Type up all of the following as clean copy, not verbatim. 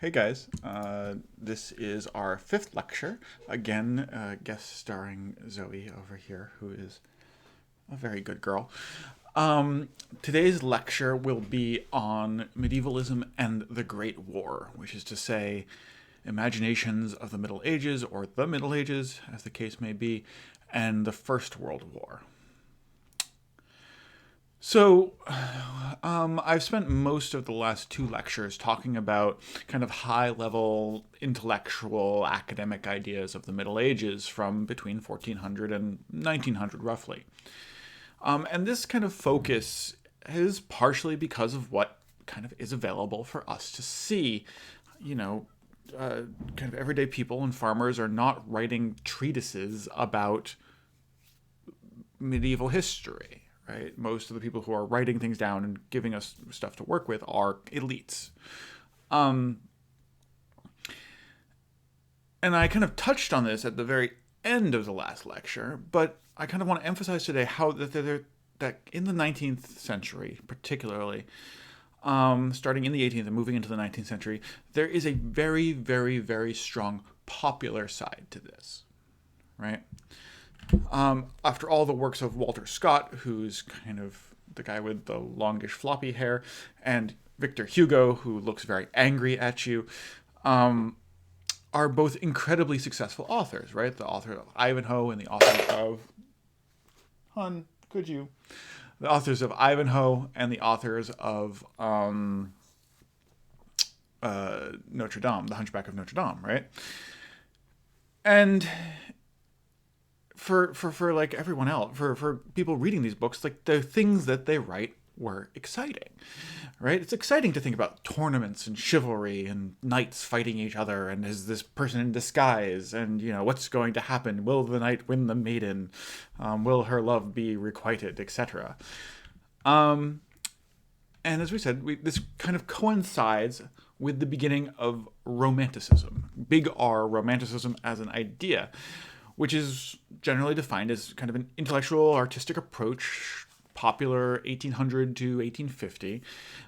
Hey guys, this is our fifth lecture. Again, guest starring Zoe over here, who is a very good girl. Today's lecture will be on medievalism and the Great War, which is to say, imaginations of the Middle Ages, or the Middle Ages, as the case may be, and the First World War. So, I've spent most of the last two lectures talking about kind of high-level intellectual academic ideas of the Middle Ages from between 1400 and 1900, roughly. And this kind of focus is partially because of what kind of is available for us to see. You know, kind of everyday people and farmers are not writing treatises about medieval history. Right? Most of the people who are writing things down and giving us stuff to work with are elites. And I kind of touched on this at the very end of the last lecture, but I kind of want to emphasize today how that in the 19th century, particularly, starting in the 18th and moving into the 19th century, there is a very, very, very strong popular side to this, right? After all the works of Walter Scott, who's kind of the guy with the longish floppy hair, and Victor Hugo, who looks very angry at you, are both incredibly successful authors, right? The author of Ivanhoe and the author of... Hun, could you? The authors of Ivanhoe and the authors of Notre Dame, The Hunchback of Notre Dame, right? And... For like everyone else, for people reading these books, like the things that they write were exciting, right? It's exciting to think about tournaments and chivalry and knights fighting each other, and is this person in disguise, and what's going to happen? Will the knight win the maiden? Will her love be requited, etc. And as we said, this kind of coincides with the beginning of Romanticism, big R, Romanticism as an idea, which is generally defined as kind of an intellectual, artistic approach, popular 1800 to 1850,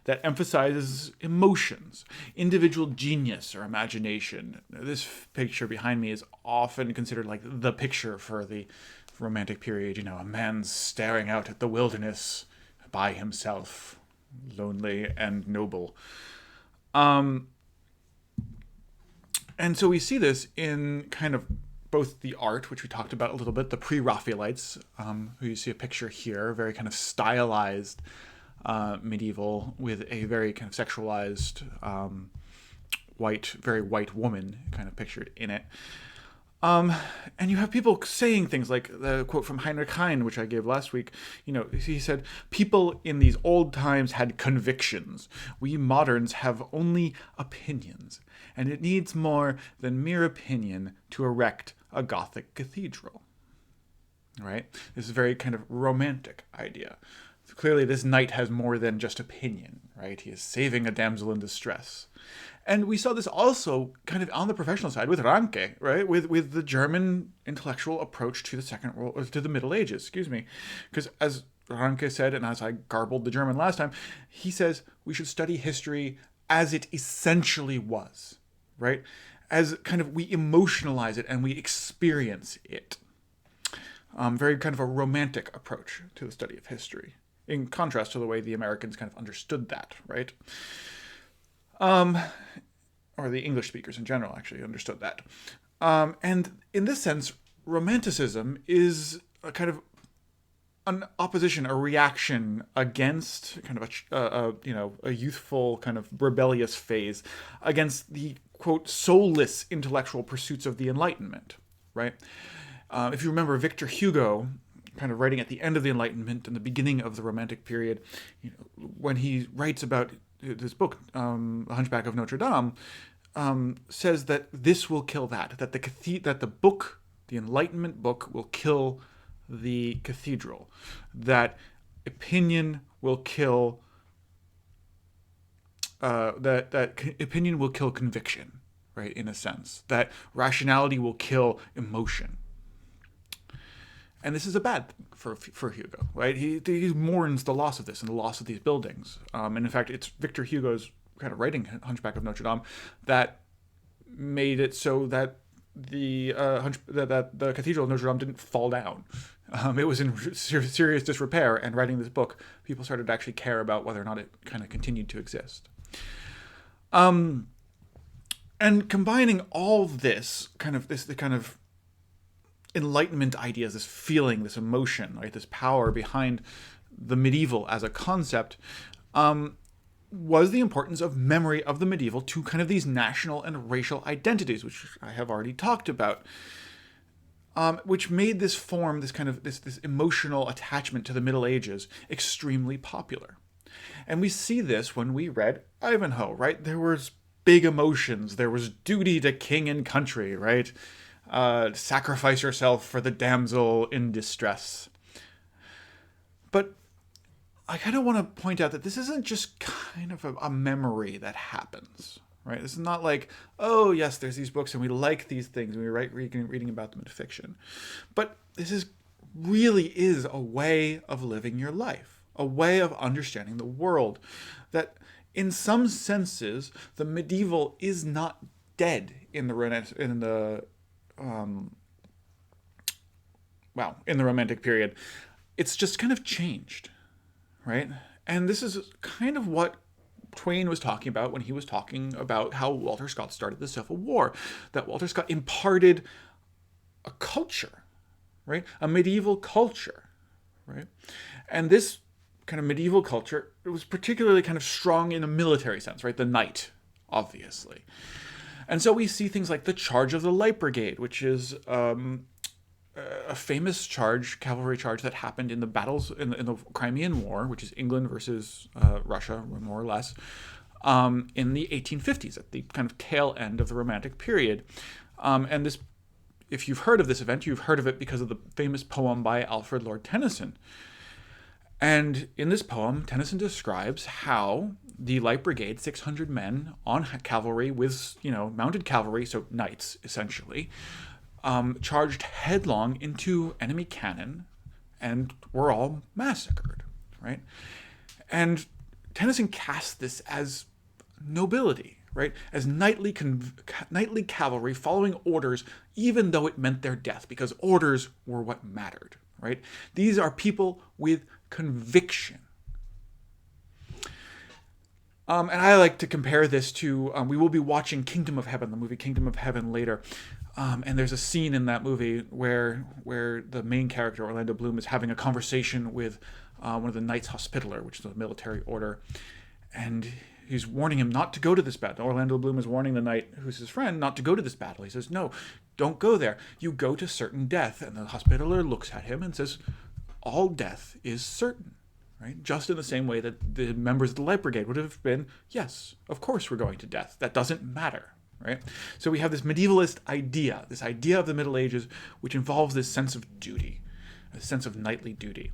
that emphasizes emotions, individual genius or imagination. This picture behind me is often considered like the picture for the Romantic period, a man staring out at the wilderness by himself, lonely and noble. And so we see this in kind of both the art, which we talked about a little bit, the pre-Raphaelites, who you see a picture here, very kind of stylized medieval with a very kind of sexualized very white woman kind of pictured in it. And you have people saying things like the quote from Heinrich Heine, which I gave last week. He said, "People in these old times had convictions. We moderns have only opinions. And it needs more than mere opinion to erect a Gothic cathedral." Right? This is a very kind of romantic idea. Clearly, this knight has more than just opinion, right? He is saving a damsel in distress. And we saw this also kind of on the professional side with Ranke, right? With the German intellectual approach to the Middle Ages, Because as Ranke said, and as I garbled the German last time, he says we should study history as it essentially was, right? As kind of we emotionalize it and we experience it. Very kind of a romantic approach to the study of history, in contrast to the way the Americans kind of understood that, right? Or the English speakers in general actually understood that. And in this sense, Romanticism is a kind of an opposition, a reaction against kind of a youthful kind of rebellious phase against the quote soulless intellectual pursuits of the Enlightenment, right? If you remember Victor Hugo, kind of writing at the end of the Enlightenment and the beginning of the Romantic period, when he writes about this book, The Hunchback of Notre Dame, says that this will kill that the book, the Enlightenment book, will kill the cathedral, that opinion will kill opinion will kill conviction, right? In a sense, that rationality will kill emotion. And this is a bad thing for Hugo, right? He mourns the loss of this and the loss of these buildings. And in fact, it's Victor Hugo's kind of writing Hunchback of Notre Dame that made it so that that the Cathedral of Notre Dame didn't fall down. It was in serious disrepair, and writing this book, people started to actually care about whether or not it kind of continued to exist. And combining all this kind of the kind of Enlightenment ideas, this feeling, this emotion, right, this power behind the medieval as a concept, was the importance of memory of the medieval to kind of these national and racial identities, which I have already talked about, which made this form, this kind of this emotional attachment to the Middle Ages extremely popular. And we see this when we read Ivanhoe, right? There was big emotions. There was duty to king and country, right? Sacrifice yourself for the damsel in distress. But I kind of want to point out that this isn't just kind of a memory that happens, right? This is not like, oh, yes, there's these books and we like these things and we like reading about them in fiction. But this really is a way of living your life, a way of understanding the world, that in some senses, the medieval is not dead in the Romantic period. It's just kind of changed, right? And this is kind of what Twain was talking about when he was talking about how Walter Scott started the Civil War, that Walter Scott imparted a culture, right? A medieval culture, right? And this kind of medieval culture, it was particularly kind of strong in a military sense, right? The knight, obviously. And so we see things like the Charge of the Light Brigade, which is a famous cavalry charge that happened in the battles in the Crimean War, which is England versus Russia, more or less, in the 1850s, at the kind of tail end of the Romantic period. And this, if you've heard of this event, you've heard of it because of the famous poem by Alfred Lord Tennyson. And in this poem, Tennyson describes how the Light Brigade, 600 men on cavalry with, mounted cavalry, so knights, essentially, charged headlong into enemy cannon and were all massacred, right? And Tennyson casts this as nobility, right? As knightly cavalry following orders, even though it meant their death, because orders were what mattered, right? These are people with conviction. And I like to compare this to, we will be watching Kingdom of Heaven, the movie Kingdom of Heaven later. And there's a scene in that movie where the main character, Orlando Bloom, is having a conversation with one of the Knights Hospitaller, which is a military order. And he's warning him not to go to this battle. Orlando Bloom is warning the knight, who's his friend, not to go to this battle. He says, no, don't go there. You go to certain death. And the Hospitaller looks at him and says, all death is certain, right? Just in the same way that the members of the Light Brigade would have been, yes, of course we're going to death. That doesn't matter, right? So we have this medievalist idea, this idea of the Middle Ages, which involves this sense of duty, a sense of knightly duty.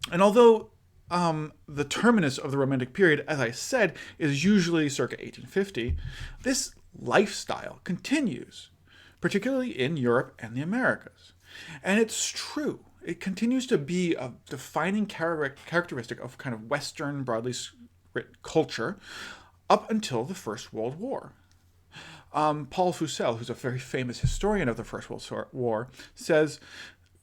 And although the terminus of the Romantic period, as I said, is usually circa 1850, this lifestyle continues, particularly in Europe and the Americas. And it's true. It continues to be a defining characteristic of kind of Western, broadly culture up until the First World War. Paul Fussell, who's a very famous historian of the First World War, says,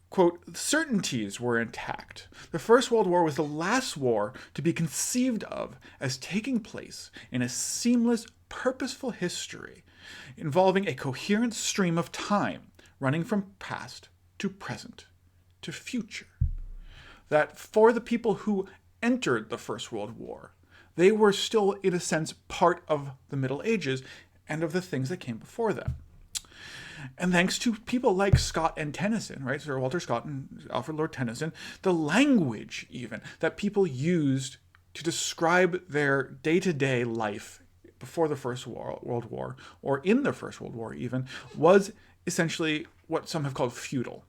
quote, certainties were intact. The First World War was the last war to be conceived of as taking place in a seamless, purposeful history involving a coherent stream of time running from past to present to future. That for the people who entered the First World War, they were still, in a sense, part of the Middle Ages and of the things that came before them. And thanks to people like Scott and Tennyson, right, Sir Walter Scott and Alfred Lord Tennyson, the language even that people used to describe their day-to-day life before the First World War, or in the First World War even, was essentially what some have called feudal.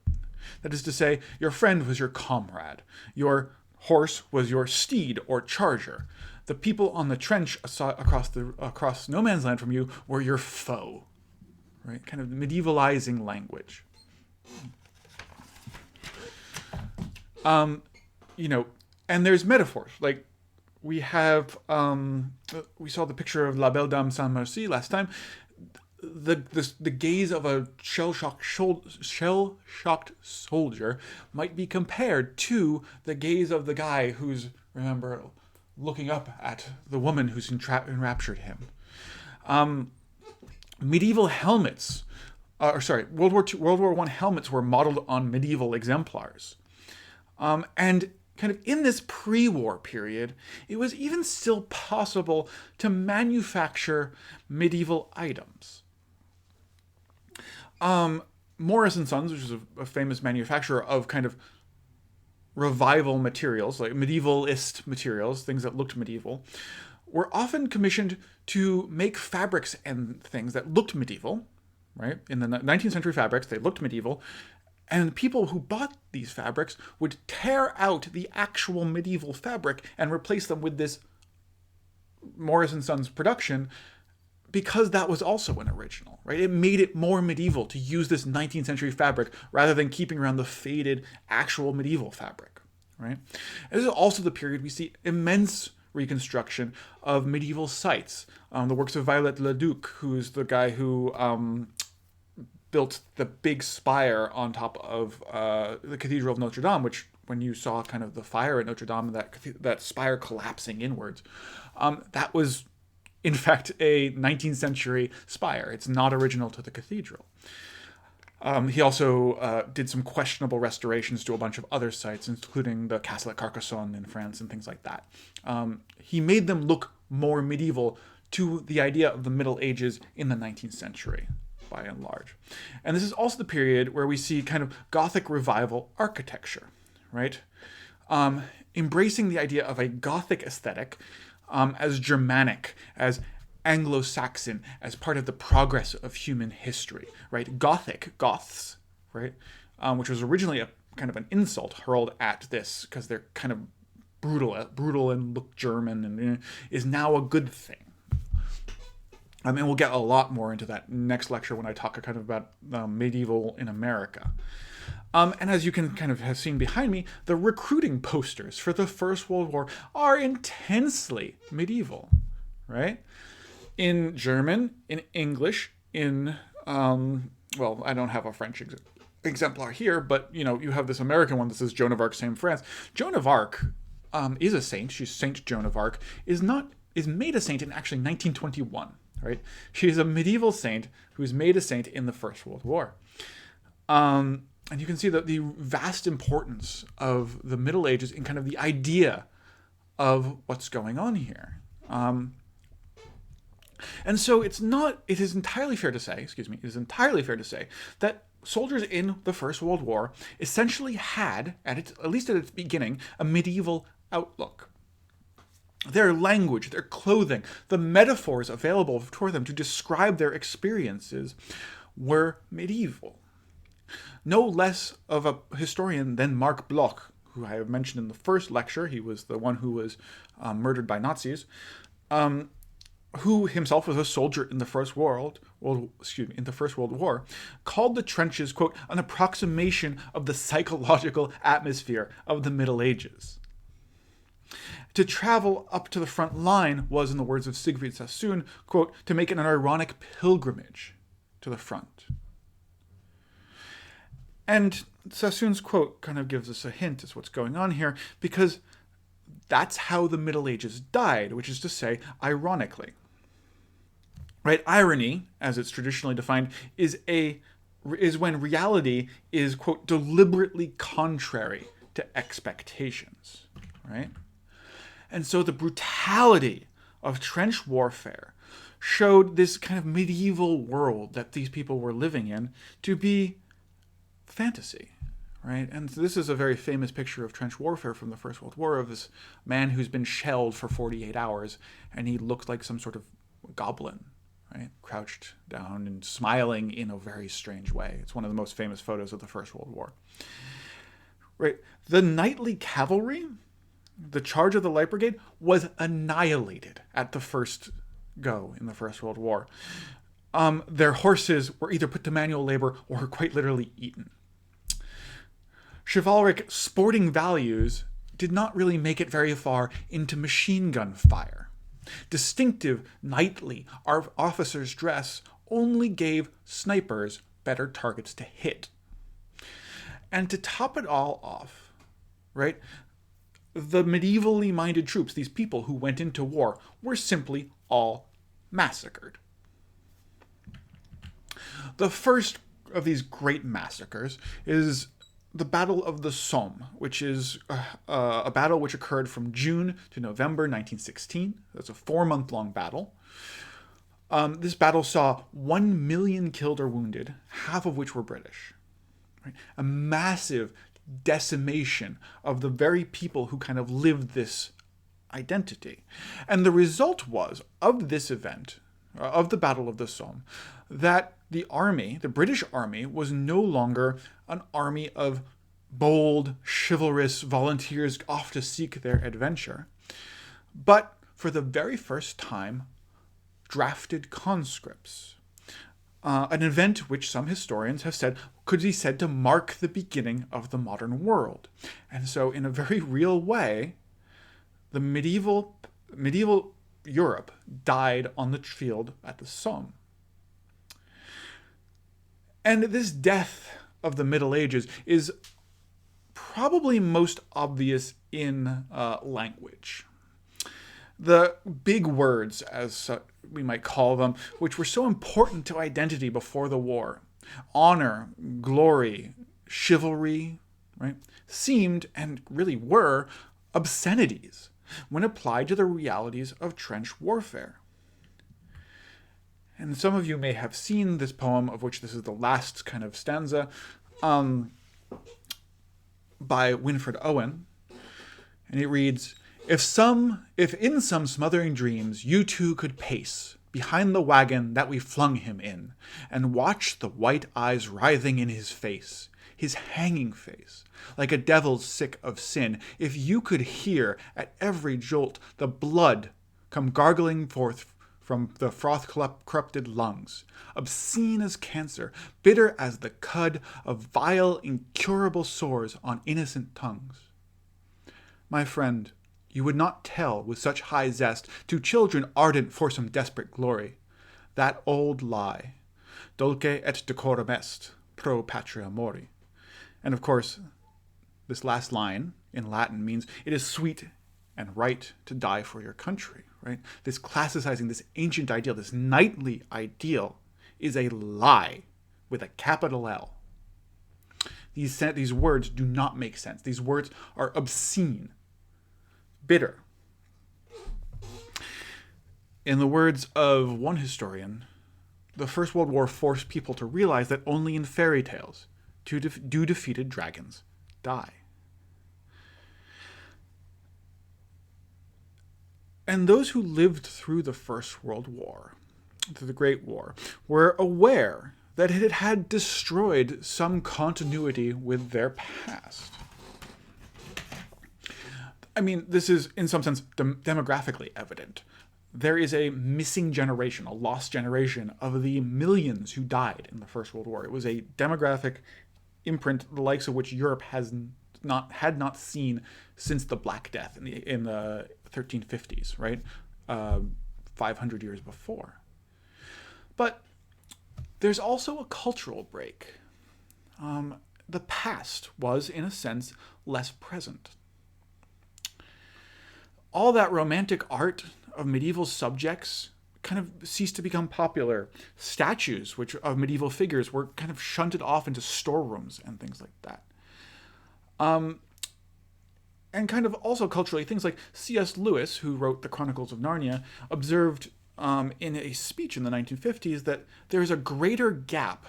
That is to say, your friend was your comrade. Your horse was your steed or charger. The people on the trench across no man's land from you were your foe. Right? Kind of medievalizing language. And there's metaphors. Like, we have we saw the picture of La Belle Dame Sans Merci last time. The gaze of a shell-shocked soldier might be compared to the gaze of the guy who's, remember, looking up at the woman who's enraptured him. Medieval helmets, World War I helmets were modeled on medieval exemplars. And kind of in this pre-war period, it was even still possible to manufacture medieval items. Morris and Sons, which is a famous manufacturer of kind of revival materials, like medievalist materials, things that looked medieval, were often commissioned to make fabrics and things that looked medieval, right? In the 19th century fabrics, they looked medieval, and people who bought these fabrics would tear out the actual medieval fabric and replace them with this Morris and Sons production, because that was also an original, right? It made it more medieval to use this 19th century fabric rather than keeping around the faded actual medieval fabric, right? And this is also the period we see immense reconstruction of medieval sites. The works of Viollet le Duc, who's the guy who built the big spire on top of the Cathedral of Notre Dame, which, when you saw kind of the fire at Notre Dame, that spire collapsing inwards, that was in fact a 19th century spire. It's not original to the cathedral. He also did some questionable restorations to a bunch of other sites, including the castle at Carcassonne in France and things like that. He made them look more medieval to the idea of the Middle Ages in the 19th century, by and large. And this is also the period where we see kind of Gothic revival architecture, right? Embracing the idea of a Gothic aesthetic as Germanic, as Anglo-Saxon, as part of the progress of human history, right? Goths, right? Which was originally a kind of an insult hurled at this because they're kind of brutal and look German, and is now a good thing. And we'll get a lot more into that next lecture when I talk kind of about medieval in America. And as you can kind of have seen behind me, the recruiting posters for the First World War are intensely medieval, right? In German, in English, in, well, I don't have a French exemplar here, but, you know, you have this American one that says Joan of Arc, same France. Joan of Arc is a saint. She's Saint Joan of Arc, is made a saint in actually 1921, right? She's a medieval saint who's made a saint in the First World War. And you can see the vast importance of the Middle Ages in kind of the idea of what's going on here. And so it is entirely fair to say that soldiers in the First World War essentially had, at least at its beginning, a medieval outlook. Their language, their clothing, the metaphors available for them to describe their experiences were medieval. No less of a historian than Marc Bloch, who I have mentioned in the first lecture. He was the one who was murdered by Nazis, who himself was a soldier in the First World War, called the trenches, quote, an approximation of the psychological atmosphere of the Middle Ages. To travel up to the front line was, in the words of Siegfried Sassoon, quote, to make an ironic pilgrimage to the front. And Sassoon's quote kind of gives us a hint as what's going on here, because that's how the Middle Ages died, which is to say, ironically. Right? Irony, as it's traditionally defined, is when reality is, quote, deliberately contrary to expectations. Right? And so the brutality of trench warfare showed this kind of medieval world that these people were living in to be fantasy, right? And this is a very famous picture of trench warfare from the First World War, of this man who's been shelled for 48 hours, and he looked like some sort of goblin, right? Crouched down and smiling in a very strange way. It's one of the most famous photos of the First World War. Right? The knightly cavalry, the charge of the Light Brigade, was annihilated at the first go in the First World War. Their horses were either put to manual labor or quite literally eaten. Chivalric sporting values did not really make it very far into machine gun fire. Distinctive knightly officers' dress only gave snipers better targets to hit. And to top it all off, right, the medievally minded troops, these people who went into war, were simply all massacred. The first of these great massacres is the Battle of the Somme, which is a battle which occurred from June to November 1916. That's a 4-month-long battle. This battle saw 1 million killed or wounded, half of which were British. Right? A massive decimation of the very people who kind of lived this identity. And the result was, of this event, of the Battle of the Somme, that the army, the British army, was no longer an army of bold, chivalrous volunteers off to seek their adventure, but for the very first time, drafted conscripts. An event which some historians have said could be said to mark the beginning of the modern world. And so, in a very real way, the medieval Europe died on the field at the Somme. And this death of the Middle Ages is probably most obvious in language. The big words, as we might call them, which were so important to identity before the war, honor, glory, chivalry, right, seemed, and really were, obscenities when applied to the realities of trench warfare. And some of you may have seen this poem, of which this is the last kind of stanza, by Winfred Owen. And it reads, If in some smothering dreams you two could pace behind the wagon that we flung him in, and watch the white eyes writhing in his face, his hanging face, like a devil sick of sin, if you could hear at every jolt the blood come gargling forth from the froth-corrupted lungs, obscene as cancer, bitter as the cud of vile, incurable sores on innocent tongues. My friend, you would not tell with such high zest to children ardent for some desperate glory that old lie, dulce et decorum est, pro patria mori. And of course, this last line in Latin means it is sweet and right to die for your country, right? This classicizing, this ancient ideal, this knightly ideal is a lie with a capital L. These words do not make sense. These words are obscene, bitter. In the words of one historian, the First World War forced people to realize that only in fairy tales do defeated dragons die. And those who lived through the First World War, through the Great War, were aware that it had destroyed some continuity with their past. I mean, this is, in some sense, demographically evident. There is a missing generation, a lost generation of the millions who died in the First World War. It was a demographic imprint, the likes of which Europe had not seen since the Black Death in the 1350s, right? 500 years before. But there's also a cultural break. The past was, in a sense, less present. All that romantic art of medieval subjects kind of ceased to become popular. Statues of medieval figures were kind of shunted off into storerooms and things like that. And kind of also culturally, things like C.S. Lewis, who wrote the Chronicles of Narnia, observed in a speech in the 1950s that there's a greater gap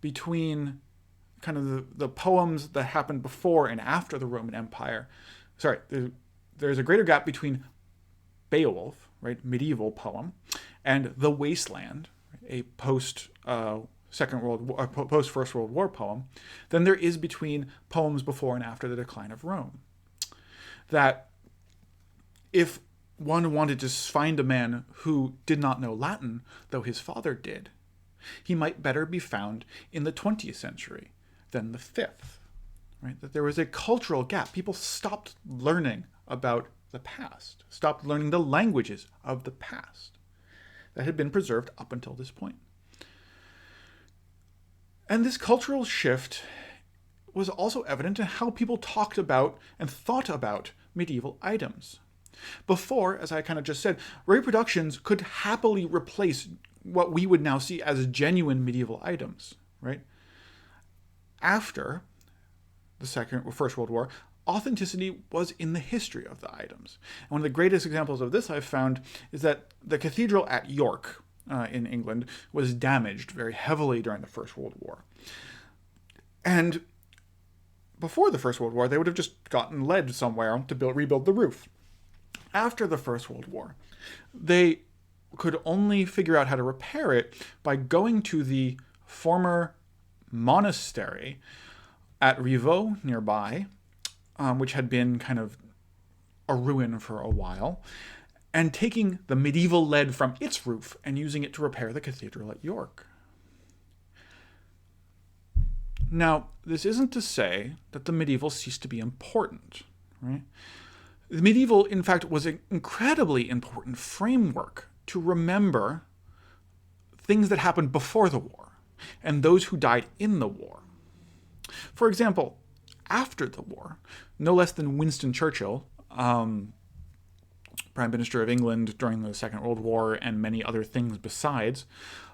between kind of the poems that happened before and after the Roman Empire. Sorry, there's a greater gap between Beowulf, right, medieval poem, and The Wasteland, a post First World War poem, than there is between poems before and after the decline of Rome. That if one wanted to find a man who did not know Latin, though his father did, he might better be found in the 20th century than the 5th. right? That there was a cultural gap. People stopped learning about the past, stopped learning the languages of the past that had been preserved up until this point. And this cultural shift was also evident in how people talked about and thought about medieval items. Before, as I kind of just said, reproductions could happily replace what we would now see as genuine medieval items, right? After the First World War, authenticity was in the history of the items. And one of the greatest examples of this I've found is that the cathedral at York in England was damaged very heavily during the First World War. And before the First World War, they would have just gotten lead somewhere to rebuild the roof. After the First World War, they could only figure out how to repair it by going to the former monastery at Rievaulx nearby, which had been kind of a ruin for a while, and taking the medieval lead from its roof and using it to repair the cathedral at York. Now, this isn't to say that the medieval ceased to be important, right? The medieval, in fact, was an incredibly important framework to remember things that happened before the war and those who died in the war. For example, after the war, no less than Winston Churchill, Prime Minister of England during the Second World War and many other things besides,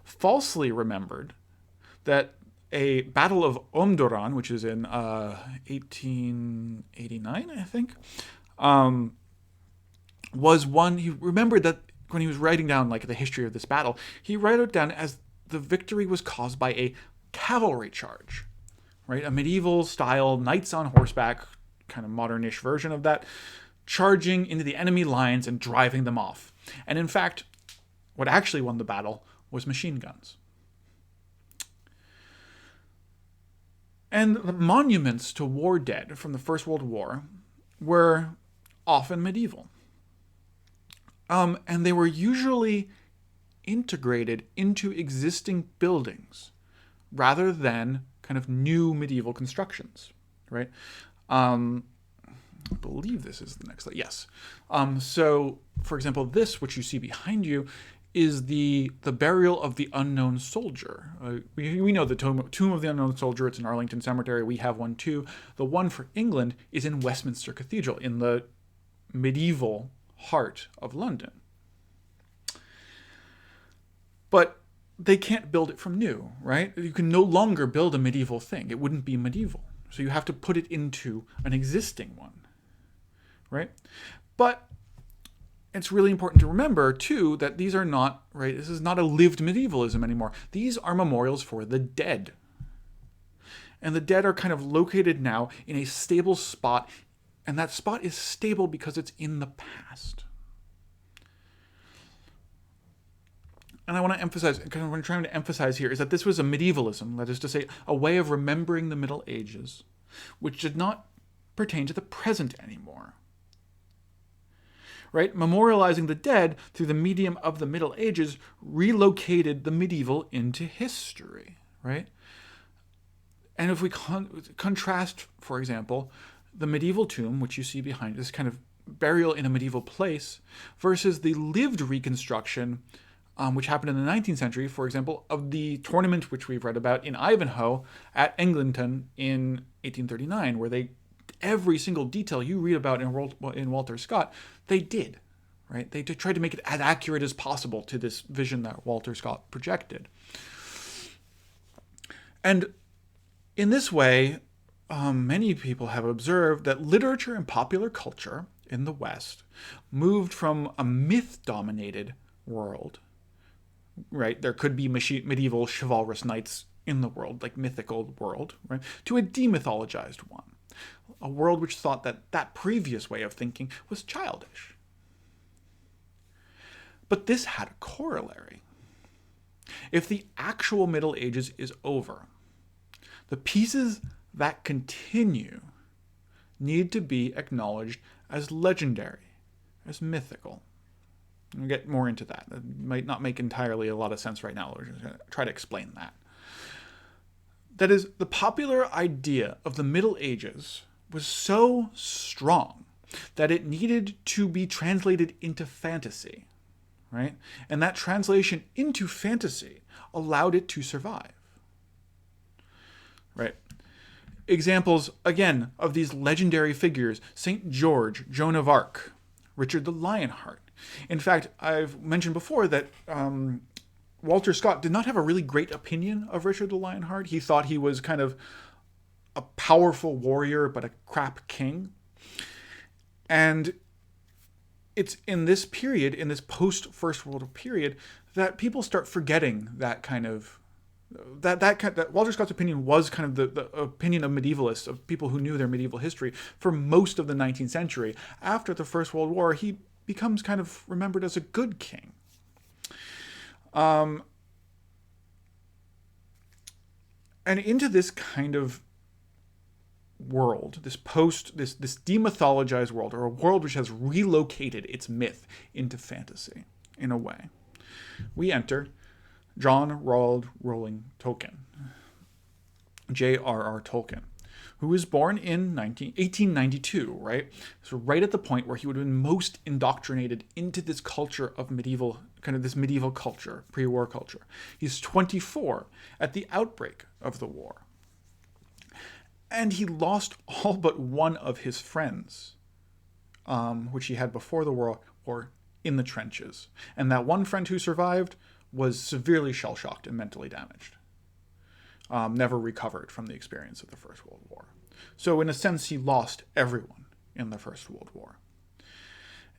falsely remembered that a Battle of Omdurman, which is in 1889, I think, was one. He remembered that when he was writing down like the history of this battle, he wrote it down as the victory was caused by a cavalry charge, right? A medieval style knights on horseback, kind of modernish version of that, charging into the enemy lines and driving them off. And in fact, what actually won the battle was machine guns. And the monuments to war dead from the First World War were often medieval. And they were usually integrated into existing buildings rather than kind of new medieval constructions, right? I believe this is the next slide. Yes. So, for example, this, which you see behind you, is the burial of the unknown soldier. We know the tomb of the unknown soldier. It's in Arlington Cemetery. We have one too. The one for England is in Westminster Cathedral in the medieval heart of London. But they can't build it from new, right? You can no longer build a medieval thing. It wouldn't be medieval. So you have to put it into an existing one, right? But it's really important to remember, too, that these are not, right, this is not a lived medievalism anymore. These are memorials for the dead. And the dead are kind of located now in a stable spot, and that spot is stable because it's in the past. And I want to emphasize, kind of what I'm trying to emphasize here is that this was a medievalism, that is to say, a way of remembering the Middle Ages, which did not pertain to the present anymore. Right? Memorializing the dead through the medium of the Middle Ages relocated the medieval into history, right? And if we contrast, for example, the medieval tomb, which you see behind this kind of burial in a medieval place, versus the lived reconstruction, which happened in the 19th century, for example, of the tournament which we've read about in Ivanhoe at Eglinton in 1839, where every single detail you read about in Walter Scott, they did, right? They tried to make it as accurate as possible to this vision that Walter Scott projected. And in this way, many people have observed that literature and popular culture in the West moved from a myth-dominated world, right? There could be medieval chivalrous knights in the world, like mythical world, right? To a demythologized one. A world which thought that that previous way of thinking was childish. But this had a corollary. If the actual Middle Ages is over, the pieces that continue need to be acknowledged as legendary, as mythical. We'll get more into that. That might not make entirely a lot of sense right now. We're just going to try to explain that. That is, the popular idea of the Middle Ages was so strong that it needed to be translated into fantasy, right? And that translation into fantasy allowed it to survive, right? Examples, again, of these legendary figures: St. George, Joan of Arc, Richard the Lionheart. In fact, I've mentioned before that Walter Scott did not have a really great opinion of Richard the Lionheart. He thought he was kind of a powerful warrior, but a crap king. And it's in this period, in this post-First World War period, that people start forgetting that kind of that Walter Scott's opinion was kind of the opinion of medievalists, of people who knew their medieval history for most of the 19th century. After the First World War, he becomes kind of remembered as a good king. And into this kind of world, this demythologized world, or a world which has relocated its myth into fantasy in a way, we enter John Ronald Rowling Tolkien, J.R.R. Tolkien, who was born in 1892, right? So right at the point where he would have been most indoctrinated into this culture of medieval culture, pre-war culture. He's 24 at the outbreak of the war. And he lost all but one of his friends, which he had before the war, in the trenches. And that one friend who survived was severely shell-shocked and mentally damaged. Never recovered from the experience of the First World War. So in a sense, he lost everyone in the First World War.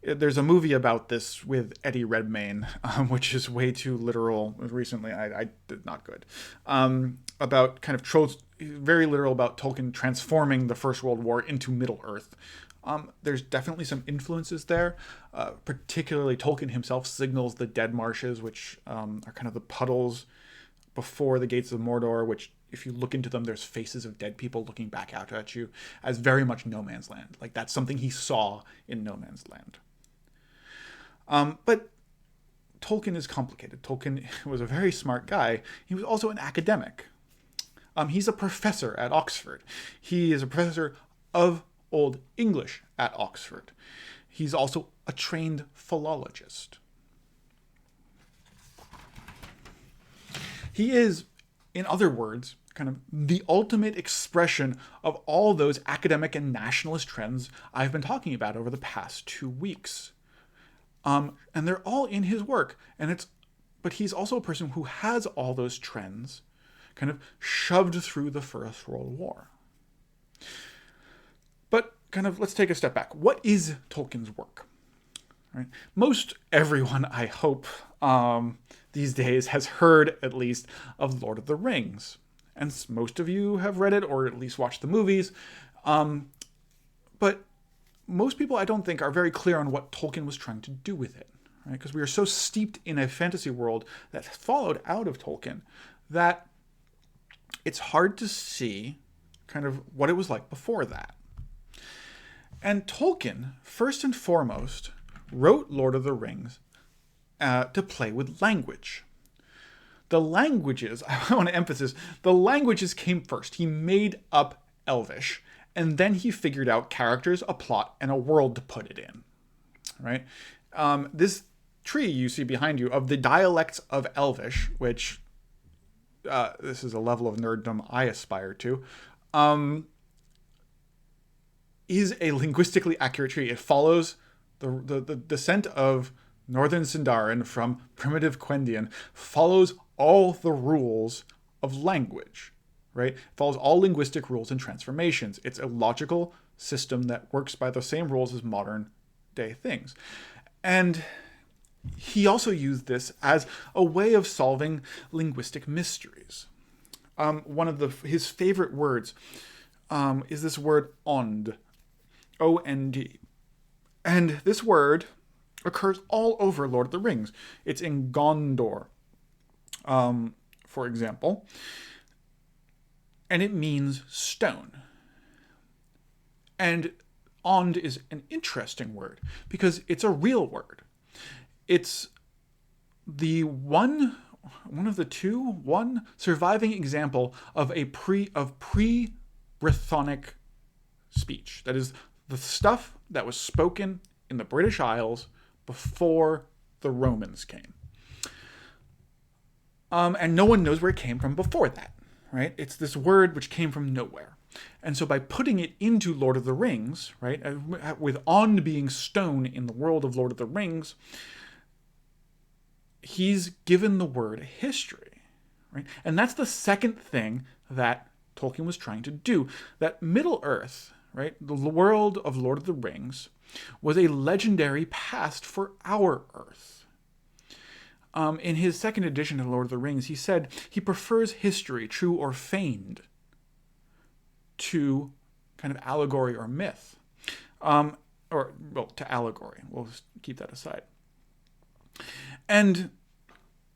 There's a movie about this with Eddie Redmayne, which is way too literal. Recently, I did not good. About kind of very literal about Tolkien transforming the First World War into Middle-earth. There's definitely some influences there. Particularly, Tolkien himself signals the Dead Marshes, which are kind of the puddles before the Gates of Mordor, which, if you look into them, there's faces of dead people looking back out at you, as very much No Man's Land. Like, that's something he saw in No Man's Land. But Tolkien is complicated. Tolkien was a very smart guy. He was also an academic. He's a professor at Oxford. He is a professor of Old English at Oxford. He's also a trained philologist. He is, in other words, kind of the ultimate expression of all those academic and nationalist trends I've been talking about over the past 2 weeks. And they're all in his work. But he's also a person who has all those trends kind of shoved through the First World War. But kind of, let's take a step back. What is Tolkien's work? Right? Most everyone, I hope, these days has heard, at least, of Lord of the Rings. And most of you have read it, or at least watched the movies. But most people, I don't think, are very clear on what Tolkien was trying to do with it. Right? Because we are so steeped in a fantasy world that followed out of Tolkien that it's hard to see kind of what it was like before that. And Tolkien, first and foremost, wrote Lord of the Rings to play with language. The languages, I want to emphasize, the languages came first. He made up Elvish, and then he figured out characters, a plot, and a world to put it in. Right? This tree you see behind you of the dialects of Elvish, which this is a level of nerddom I aspire to, is a linguistically accurate tree. It follows the descent of Northern Sindarin from primitive Quendian, follows all the rules of language, right? It follows all linguistic rules and transformations. It's a logical system that works by the same rules as modern day things. And he also used this as a way of solving linguistic mysteries. One of his favorite words is this word ond, O-N-D. And this word occurs all over Lord of the Rings. It's in Gondor, for example. And it means stone. And ond is an interesting word because it's a real word. It's the one one surviving example of pre-Brythonic speech. That is the stuff that was spoken in the British Isles before the Romans came. And no one knows where it came from before that, right? It's this word which came from nowhere. And so by putting it into Lord of the Rings, right, with On being stone in the world of Lord of the Rings, he's given the word a history, right? And that's the second thing that Tolkien was trying to do. That Middle-earth, right, the world of Lord of the Rings, was a legendary past for our Earth. In his second edition of Lord of the Rings, he said he prefers history, true or feigned, to kind of allegory or myth. To allegory. We'll just keep that aside. And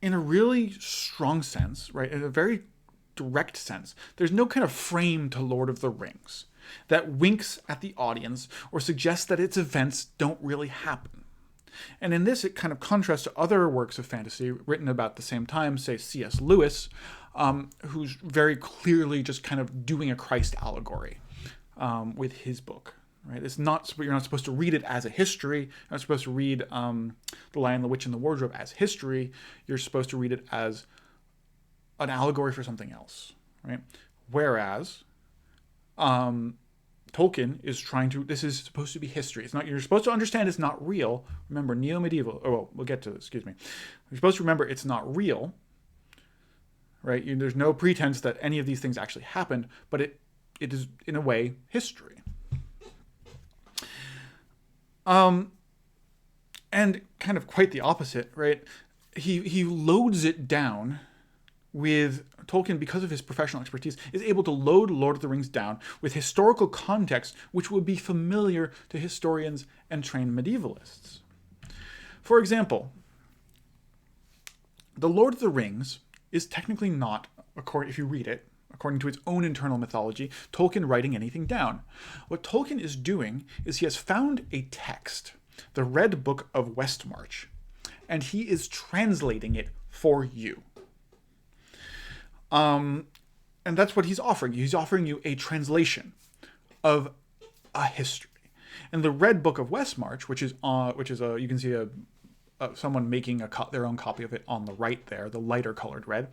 in a really strong sense, right, in a very direct sense, there's no kind of frame to Lord of the Rings that winks at the audience or suggests that its events don't really happen. And in this, it kind of contrasts to other works of fantasy written about the same time, say C.S. Lewis, who's very clearly just kind of doing a Christ allegory with his book. Right? You're not supposed to read it as a history. You're not supposed to read The Lion, the Witch, and the Wardrobe as history. You're supposed to read it as an allegory for something else. Right? Whereas Tolkien is this is supposed to be history. It's not, you're supposed to understand it's not real. Remember, neo-medieval, we'll get to this, excuse me. You're supposed to remember it's not real, right? There's no pretense that any of these things actually happened, but it is, in a way, history. And kind of quite the opposite, right? He loads it down with Tolkien, because of his professional expertise, is able to load Lord of the Rings down with historical context which would be familiar to historians and trained medievalists. For example, the Lord of the Rings is technically not, if you read it, according to its own internal mythology, Tolkien writing anything down. What Tolkien is doing is he has found a text, the Red Book of Westmarch, and he is translating it for you. And that's what he's offering you. He's offering you a translation of a history. And the Red Book of Westmarch, which is you can see someone making their own copy of it on the right there, the lighter colored red,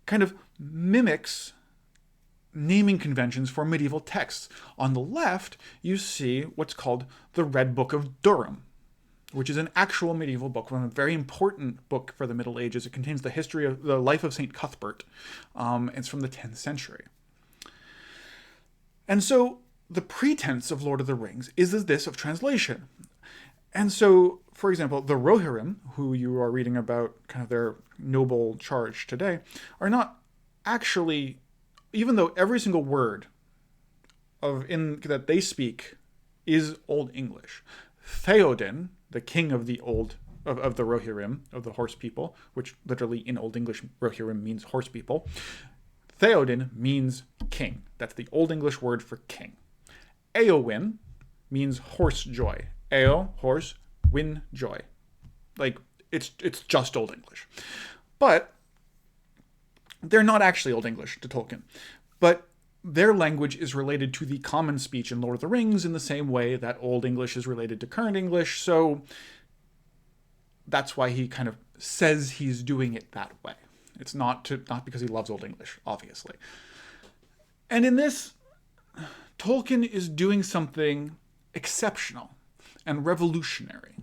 kind of mimics naming conventions for medieval texts. On the left, you see what's called the Red Book of Durham, which is an actual medieval book, a very important book for the Middle Ages. It contains the history of the life of St. Cuthbert. It's from the 10th century. And so the pretense of Lord of the Rings is this of translation. And so, for example, the Rohirrim, who you are reading about kind of their noble charge today, are not actually, even though every single word that they speak is Old English. Theoden, the king of the Rohirrim, of the horse people, which literally in Old English, Rohirrim means horse people. Theoden means king. That's the Old English word for king. Eowyn means horse joy. Eo, horse, win, joy. Like, it's just Old English. But they're not actually Old English to Tolkien. But their language is related to the common speech in Lord of the Rings in the same way that Old English is related to current English. So that's why he kind of says he's doing it that way. It's not because he loves Old English, obviously. And in this, Tolkien is doing something exceptional and revolutionary.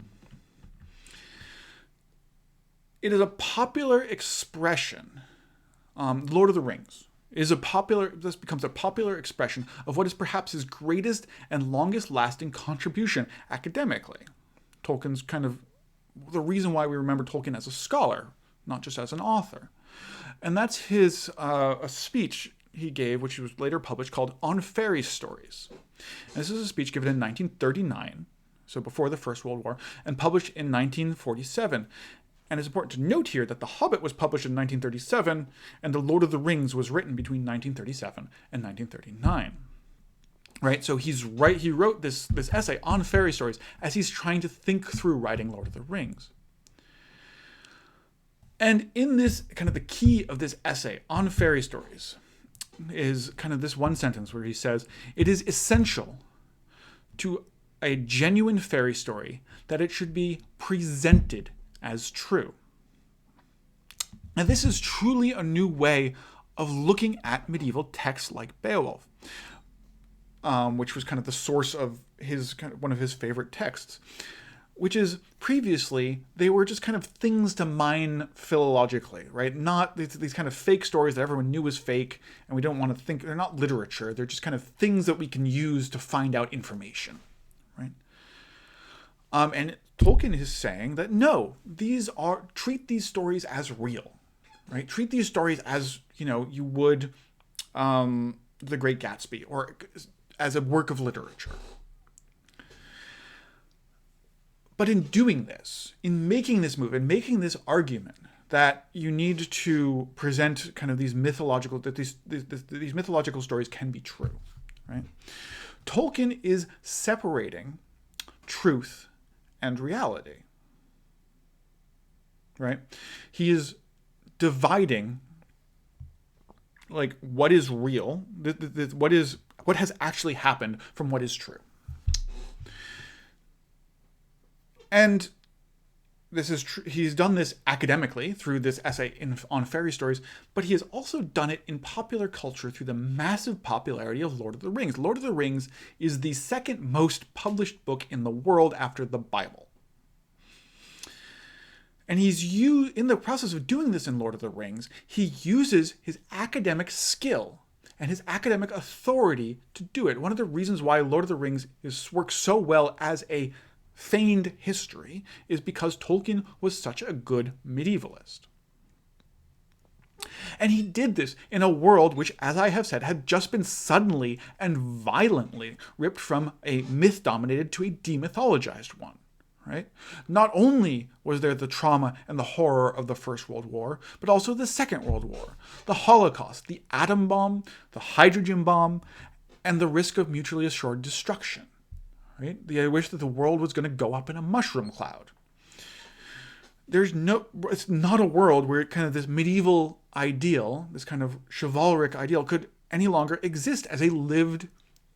It is a popular expression. Lord of the Rings this becomes a popular expression of what is perhaps his greatest and longest lasting contribution academically. Tolkien's kind of the reason why we remember Tolkien as a scholar, not just as an author. And that's his a speech he gave, which was later published, called On Fairy Stories. And this is a speech given in 1939, so before the First World War, and published in 1947. And it's important to note here that The Hobbit was published in 1937, and The Lord of the Rings was written between 1937 and 1939. Right? So he wrote this essay on fairy stories as he's trying to think through writing Lord of the Rings. And in this, kind of the key of this essay on fairy stories is kind of this one sentence where he says, "It is essential to a genuine fairy story that it should be presented as true." And this is truly a new way of looking at medieval texts like Beowulf, which was kind of the source of one of his favorite texts, which is previously they were just kind of things to mine philologically, right? Not these kind of fake stories that everyone knew was fake, and we don't want to think they're not literature. They're just kind of things that we can use to find out information, right? And Tolkien is saying that no, treat these stories as real, right? Treat these stories as you would The Great Gatsby, or as a work of literature. But in doing this, in making this move, in making this argument that you need to present kind of these mythological, that these mythological stories can be true, right? Tolkien is separating truth and reality, right? He is dividing, like, what is real, what has actually happened from what is true. And this is he's done this academically through this essay on fairy stories, but he has also done it in popular culture through the massive popularity of Lord of the Rings. Lord of the Rings is the second most published book in the world after the Bible. And in the process of doing this in Lord of the Rings, he uses his academic skill and his academic authority to do it. One of the reasons why Lord of the Rings works so well as a feigned history is because Tolkien was such a good medievalist. And he did this in a world which, as I have said, had just been suddenly and violently ripped from a myth-dominated to a demythologized one. Right? Not only was there the trauma and the horror of the First World War, but also the Second World War, the Holocaust, the atom bomb, the hydrogen bomb, and the risk of mutually assured destruction. Right? The wish that the world was going to go up in a mushroom cloud. It's not a world where kind of this medieval ideal, this kind of chivalric ideal, could any longer exist as a lived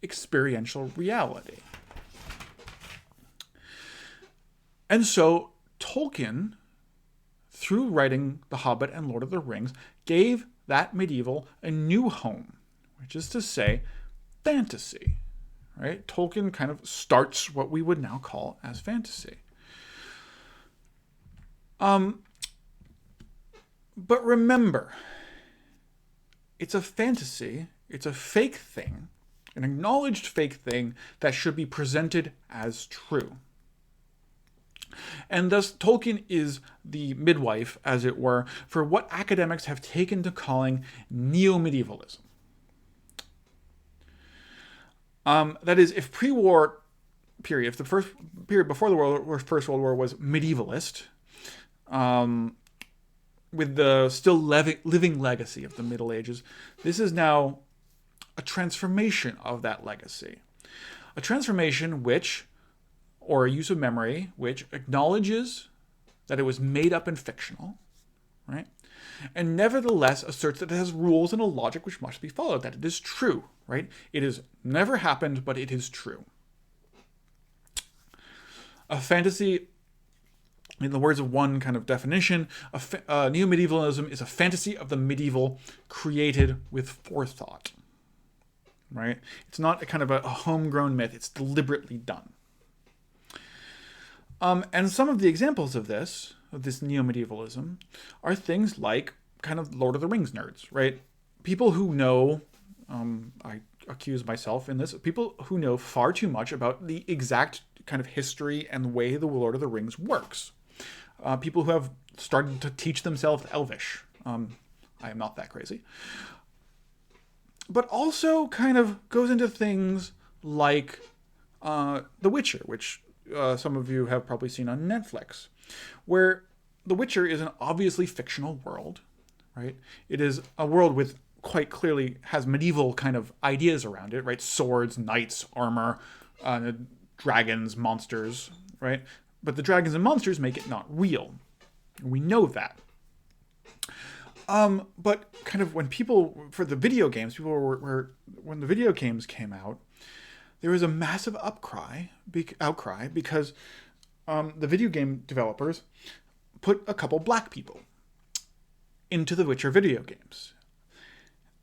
experiential reality. And so Tolkien, through writing The Hobbit and Lord of the Rings, gave that medieval a new home, which is to say, fantasy. Right? Tolkien kind of starts what we would now call as fantasy. But remember, it's a fantasy, it's a fake thing, an acknowledged fake thing that should be presented as true. And thus, Tolkien is the midwife, as it were, for what academics have taken to calling neo-medievalism. That is, if pre-war period, if the first period before the First World War was medievalist, with the still living legacy of the Middle Ages, this is now a transformation of that legacy. A transformation or a use of memory, which acknowledges that it was made up and fictional, right? And nevertheless asserts that it has rules and a logic which must be followed, that it is true, right? It has never happened, but it is true. A fantasy, in the words of one kind of definition, neo-medievalism is a fantasy of the medieval created with forethought, right? It's not a kind of a homegrown myth, it's deliberately done. And some of the examples of this neo-medievalism, are things like kind of Lord of the Rings nerds, right? People who know, I accuse myself in this, people who know far too much about the exact kind of history and way the Lord of the Rings works. People who have started to teach themselves Elvish. I am not that crazy. But also kind of goes into things like The Witcher, which some of you have probably seen on Netflix, where The Witcher is an obviously fictional world, right? It is a world with quite clearly has medieval kind of ideas around it, right? Swords, knights, armor, dragons, monsters, right? But the dragons and monsters make it not real. We know that. But kind of when people, for the video games, people were when the video games came out, there was a massive outcry because the video game developers put a couple black people into the Witcher video games.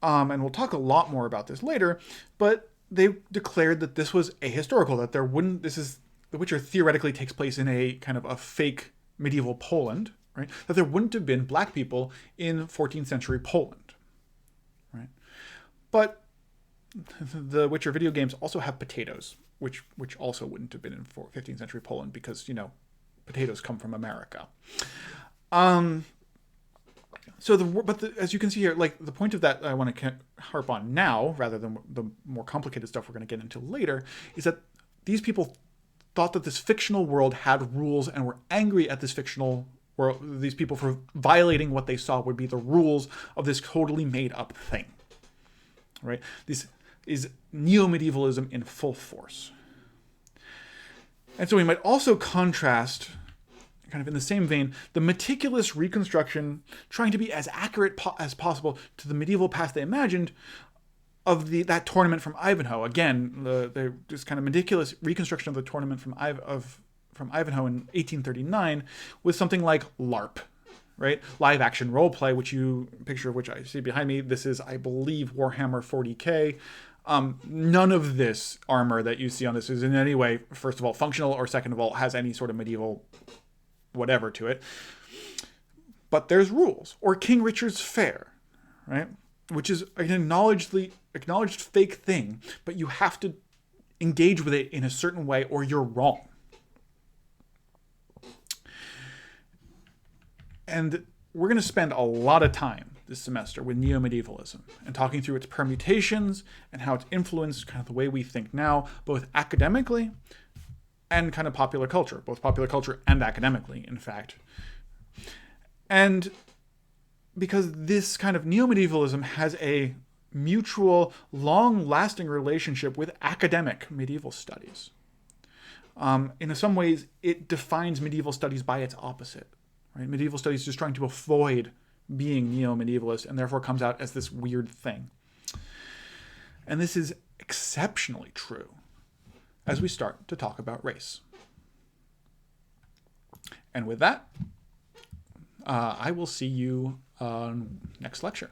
And we'll talk a lot more about this later, but they declared that this was ahistorical, that The Witcher theoretically takes place in a kind of a fake medieval Poland, right? That there wouldn't have been black people in 14th century Poland, right? But the Witcher video games also have potatoes, which also wouldn't have been in 15th century Poland because, potatoes come from America. As you can see here, like the point of that I want to harp on now, rather than the more complicated stuff we're going to get into later, is that these people thought that this fictional world had rules and were angry at this fictional world, these people for violating what they saw would be the rules of this totally made up thing, right? This is neo-medievalism in full force. And so we might also contrast, kind of in the same vein, the meticulous reconstruction, trying to be as accurate as possible to the medieval past they imagined, of that tournament from Ivanhoe. Again, this kind of meticulous reconstruction of the tournament from Ivanhoe in 1839 with something like LARP, right? Live action role play, which I see behind me. This is, I believe, Warhammer 40K. None of this armor that you see on this is in any way, first of all, functional, or second of all, has any sort of medieval whatever to it. But there's rules. Or King Richard's Fair, right? Which is an acknowledged fake thing, but you have to engage with it in a certain way or you're wrong. And we're going to spend a lot of time this semester with neo-medievalism and talking through its permutations and how it's influenced kind of the way we think now, both academically and kind of popular culture, both popular culture and academically, in fact. And because this kind of neo-medievalism has a mutual, long-lasting relationship with academic medieval studies. In some ways, it defines medieval studies by its opposite. Right? Medieval studies is just trying to avoid being neo-medievalist and therefore comes out as this weird thing. And this is exceptionally true as we start to talk about race. And with that, I will see you next lecture.